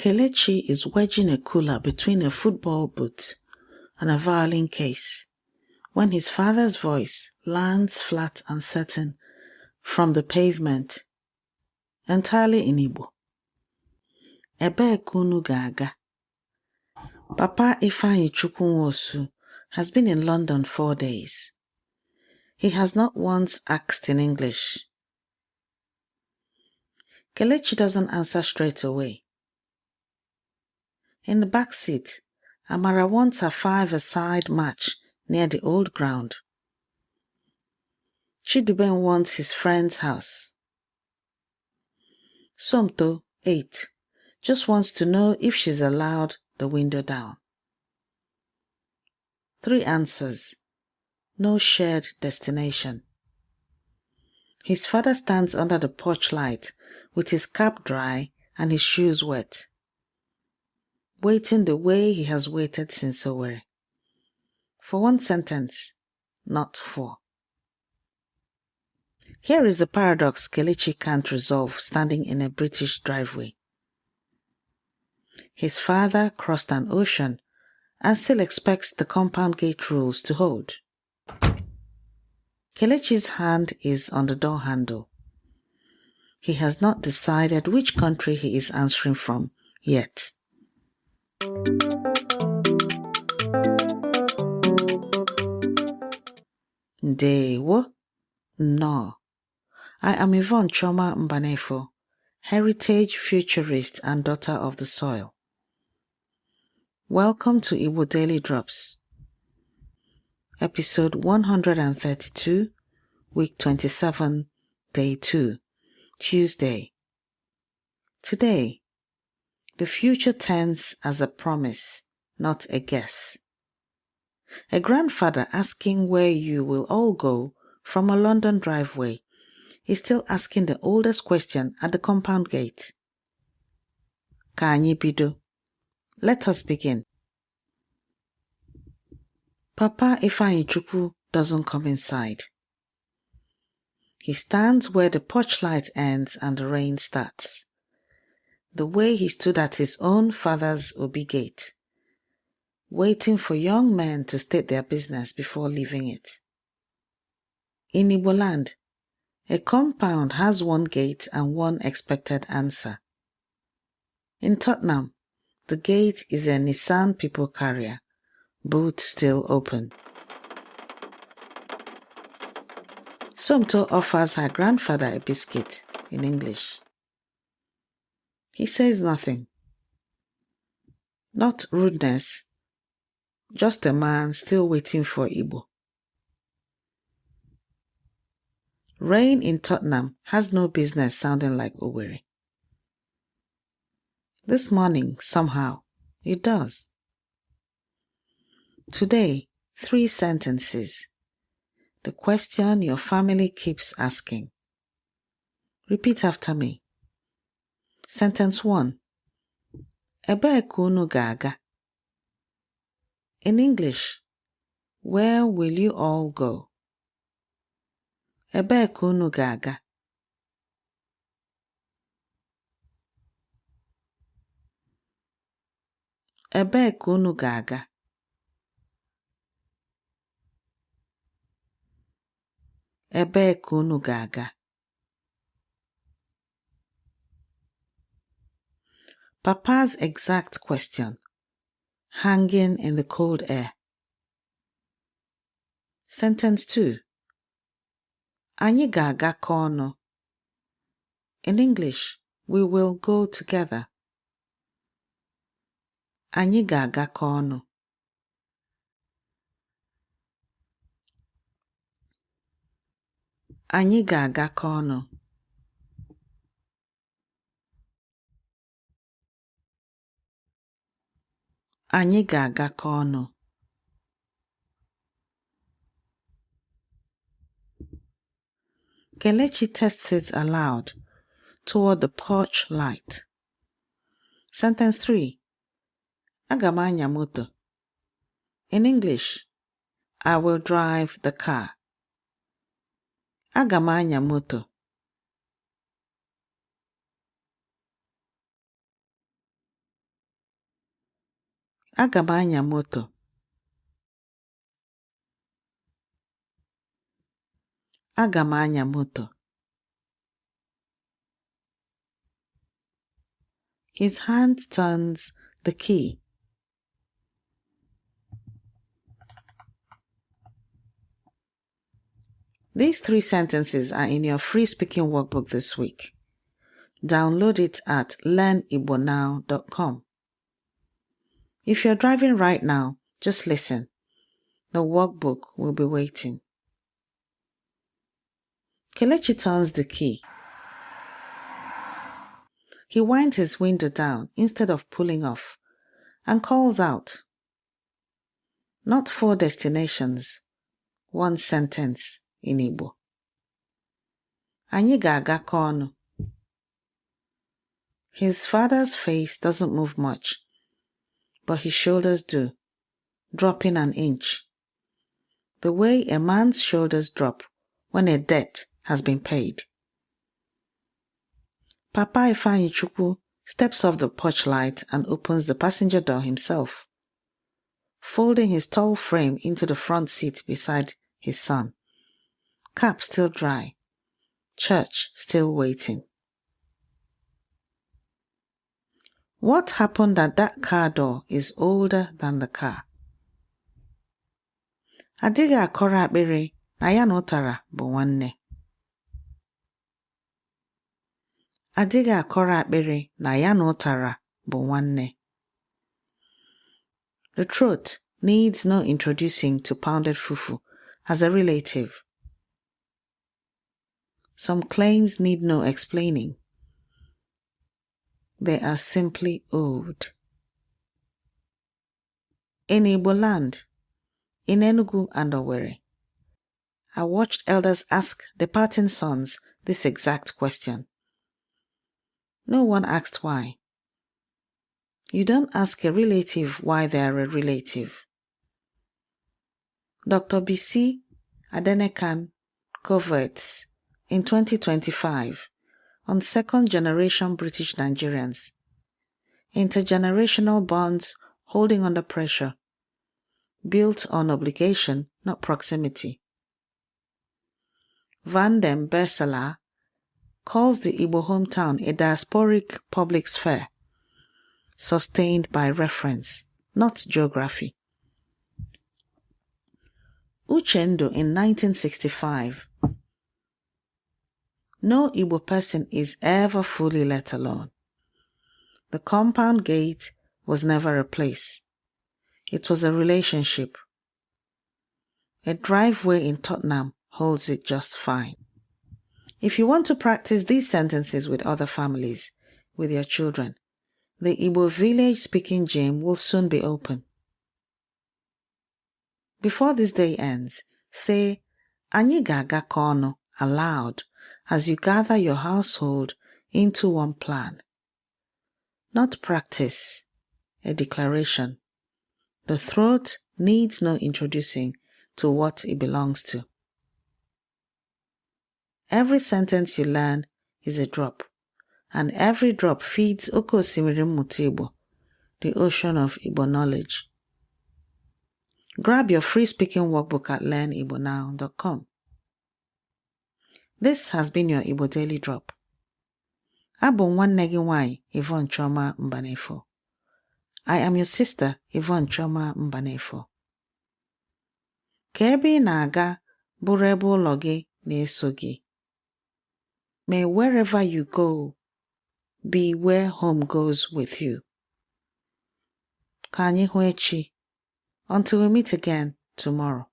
Kelechi is wedging a cooler between a football boot and a violin case when his father's voice lands flat and certain from the pavement, entirely in Igbo. Ebe kunu gaga. Papa Ifeanyi Chukwunwosu has been in London 4 days. He has not once asked in English. Kelechi doesn't answer straight away. In the back seat, Amara wants her 5-a-side match near the old ground. Chiduben wants his friend's house. Somto, 8, just wants to know if she's allowed the window down. 3 answers. No shared destination. His father stands under the porch light with his cap dry and his shoes wet, waiting the way he has waited since Owerri. For 1 sentence, not 4. Here is a paradox Kelechi can't resolve standing in a British driveway. His father crossed an ocean and still expects the compound gate rules to hold. Kelechi's hand is on the door handle. He has not decided which country he is answering from yet. Ndewo. No. I am Yvonne Mbanefo, heritage futurist and daughter of the soil. Welcome to Igbo Daily Drops, episode 132, week 27, day 2, Tuesday. Today, the future tense as a promise, not a guess. A grandfather asking where you will all go from a London driveway is still asking the oldest question at the compound gate. Ka anyị bido. Let us begin. Papa Ifeanyi Chukwu doesn't come inside. He stands where the porch light ends and the rain starts, the way he stood at his own father's Obi gate, waiting for young men to state their business before leaving it. In Igbo land, a compound has 1 gate and 1 expected answer. In Tottenham, the gate is a Nissan people carrier, boot still open. Somto offers her grandfather a biscuit in English. He says nothing. Not rudeness, just a man still waiting for Igbo. Rain in Tottenham has no business sounding like Owerri. This morning, somehow, it does. Today, 3 sentences. The question your family keeps asking. Repeat after me. Sentence 1. Ebee ka unu ga-aga? In English, where will you all go? Ebee ka unu ga-aga? Ebee ka unu ga-aga? Ebee ka unu ga-aga? Papa's exact question, hanging in the cold air. Sentence 2. Anyị ga-agakọ ọnụ. In English, we will go together. Anyị ga-agakọ ọnụ. Anyị ga-agakọ ọnụ. Anyị ga-agakọ ọnụ. Kelechi tests it aloud toward the porch light. Sentence 3. Aga m anya moto. In English, I will drive the car. Aga m anya moto. Aga m anya moto. Aga m anya moto. His hand turns the key. These 3 sentences are in your free speaking workbook this week. Download it at learnibonow.com. If you're driving right now, just listen. The workbook will be waiting. Kelechi turns the key. He winds his window down instead of pulling off and calls out. Not 4 destinations, 1 sentence in Igbo. Anyị ga-agakọ ọnụ. His father's face doesn't move much, but his shoulders do, dropping an inch. The way a man's shoulders drop when a debt has been paid. Papa Ifeanyichukwu steps off the porch light and opens the passenger door himself, folding his tall frame into the front seat beside his son. Cap still dry. Church still waiting. What happened that car door is older than the car? Adịghị akọrọ akpịrị na ya na ụtara bụ nwanne. Adịghị akọrọ akpịrị na ya na ụtara bụ nwanne. The throat needs no introducing to pounded fufu as a relative. Some claims need no explaining. They are simply old. In Igbo land, in Enugu and Owerri, I watched elders ask departing sons this exact question. No one asked why. You don't ask a relative why they are a relative. Dr. B.C. Adenekan coverts in 2025 on second-generation British-Nigerians, intergenerational bonds holding under pressure, built on obligation, not proximity. Van den Bersselaar calls the Igbo hometown a diasporic public sphere, sustained by reference, not geography. Uchendu in 1965. No Igbo person is ever fully let alone. The compound gate was never a place. It was a relationship. A driveway in Tottenham holds it just fine. If you want to practice these sentences with other families, with your children, the Igbo village speaking gym will soon be open. Before this day ends, say, Anyị ga-agakọ ọnụ aloud as you gather your household into one plan. Not practice, a declaration. The throat needs no introducing to what it belongs to. Every sentence you learn is a drop, and every drop feeds Oke Osimiri Mmụta Igbo, the ocean of Igbo knowledge. Grab your free speaking workbook at learnibonow.com. This has been your Igbo Daily Drop. Abụ nwanne gị nwanyị Yvonne Choma Mbanefo. I am your sister Yvonne Choma Mbanefo. Ka ebe ị na-aga bụrụ ebe ụlọ gị na-eso gị. May wherever you go be where home goes with you. Ka anyị hụ echi. Until we meet again tomorrow.